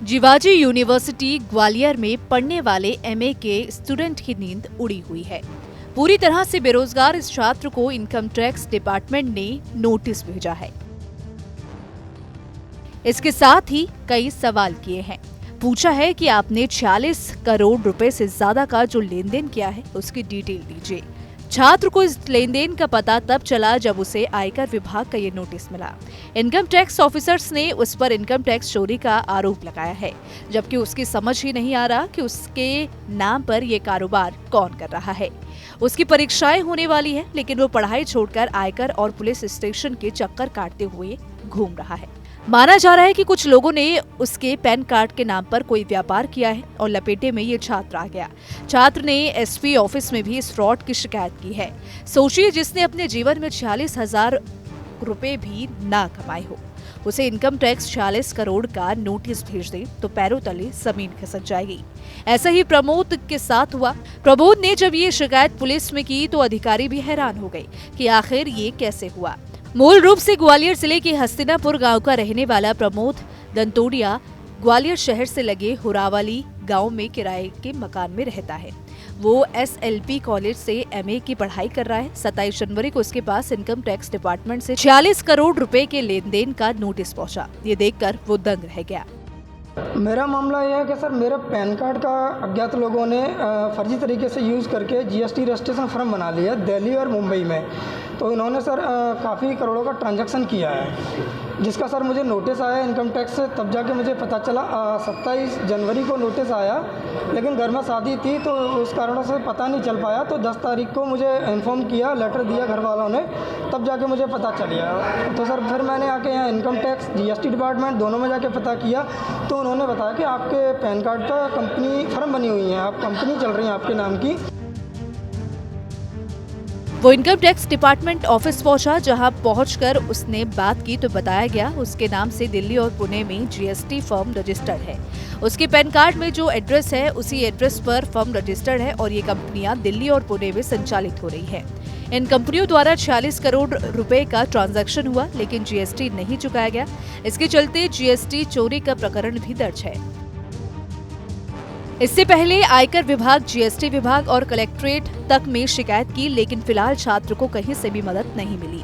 Jiwaji university Gwalior में पढ़ने वाले एमए के स्टूडेंट की नींद उड़ी हुई है। पूरी तरह से बेरोजगार इस छात्र को इनकम टैक्स डिपार्टमेंट ने नोटिस भेजा है। इसके साथ ही कई सवाल किए हैं। पूछा है कि आपने 46 करोड़ रुपए से ज्यादा का जो लेन देन किया है उसकी डिटेल दीजिए। छात्र को इस लेन देन का पता तब चला जब उसे आयकर विभाग का ये नोटिस मिला। इनकम टैक्स ऑफिसर्स ने उस पर इनकम टैक्स चोरी का आरोप लगाया है, जबकि उसकी समझ ही नहीं आ रहा कि उसके नाम पर ये कारोबार कौन कर रहा है। उसकी परीक्षाएं होने वाली है, लेकिन वो पढ़ाई छोड़कर आयकर और पुलिस स्टेशन के चक्कर काटते हुए घूम रहा है। माना जा रहा है कि कुछ लोगों ने उसके पैन कार्ड के नाम पर कोई व्यापार किया है और लपेटे में ये छात्र आ गया। छात्र ने एसपी ऑफिस में भी इस फ्रॉड की शिकायत की है। सोचिए, जिसने अपने जीवन में 46,000 रुपए भी ना कमाए हो, उसे इनकम टैक्स 46 करोड़ का नोटिस भेज दे तो पैरों तले जमीन खिसक जाएगी। ऐसा ही प्रमोद के साथ हुआ। प्रमोद ने जब ये शिकायत पुलिस में की तो अधिकारी भी हैरान हो गए कि आखिर ये कैसे हुआ। मूल रूप से ग्वालियर जिले के हस्तिनापुर गांव का रहने वाला प्रमोद दंतोड़िया ग्वालियर शहर से लगे हुरावाली गांव में किराए के मकान में रहता है। वो एसएलपी कॉलेज से एमए की पढ़ाई कर रहा है। 27 जनवरी को उसके पास इनकम टैक्स डिपार्टमेंट से 46 करोड़ रुपए के लेन देन का नोटिस पहुंचा। ये देखकर वो दंग रह गया। मेरा मामला यह है कि सर मेरे पैन कार्ड का अज्ञात लोगों ने फर्जी तरीके से यूज़ करके जीएसटी रजिस्ट्रेशन फॉर्म बना लिया दिल्ली और मुंबई में। तो इन्होंने सर काफ़ी करोड़ों का ट्रांजैक्शन किया है, जिसका सर मुझे नोटिस आया इनकम टैक्स से। तब जाके मुझे पता चला 27 जनवरी को नोटिस आया, लेकिन घर में शादी थी तो उस कारणों से पता नहीं चल पाया। तो 10 तारीख को मुझे इन्फॉर्म किया, लेटर दिया घर वालों ने, तब जाके मुझे पता चल गया। तो सर फिर मैंने आके यहाँ इनकम टैक्स जीएसटी डिपार्टमेंट दोनों में जाके पता किया, तो उन्होंने बताया कि आपके पैन कार्ड पर कंपनी फर्म बनी हुई है, आप कंपनी चल रही है आपके नाम की। वो इनकम टैक्स डिपार्टमेंट ऑफिस पहुंचा, जहां पहुंचकर उसने बात की तो बताया गया उसके नाम से दिल्ली और पुणे में जीएसटी फर्म रजिस्टर्ड है। उसके पैन कार्ड में जो एड्रेस है उसी एड्रेस पर फर्म रजिस्टर्ड है और ये कंपनियां दिल्ली और पुणे में संचालित हो रही है। इन कंपनियों द्वारा 46 करोड़ रुपए का ट्रांजैक्शन हुआ, लेकिन जीएसटी नहीं चुकाया गया। इसके चलते जीएसटी चोरी का प्रकरण भी दर्ज है। इससे पहले आयकर विभाग, जीएसटी विभाग और कलेक्ट्रेट तक में शिकायत की, लेकिन फिलहाल छात्र को कहीं से भी मदद नहीं मिली।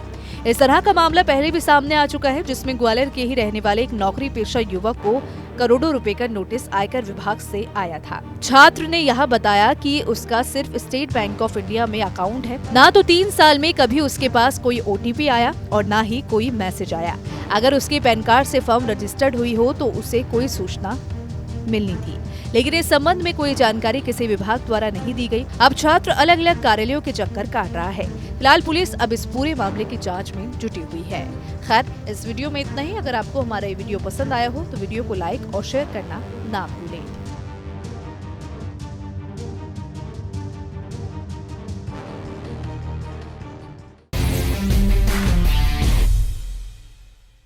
इस तरह का मामला पहले भी सामने आ चुका है, जिसमें ग्वालियर के ही रहने वाले एक नौकरी पेशा युवक को करोड़ों रुपए का नोटिस आयकर विभाग से आया था। छात्र ने यह बताया कि उसका सिर्फ स्टेट बैंक ऑफ इंडिया में अकाउंट है। ना तो 3 साल में कभी उसके पास कोई ओटीपी आया और ना ही कोई मैसेज आया। अगर उसके पैन कार्ड से फर्म रजिस्टर्ड हुई हो तो उसे कोई सूचना मिलनी थी, लेकिन इस संबंध में कोई जानकारी किसी विभाग द्वारा नहीं दी गई। अब छात्र अलग अलग कार्यालयों के चक्कर काट रहा है। फिलहाल पुलिस अब इस पूरे मामले की जांच में जुटी हुई है। खैर, इस वीडियो में इतना ही। अगर आपको हमारा ये वीडियो पसंद आया हो तो वीडियो को लाइक और शेयर करना ना भूलें।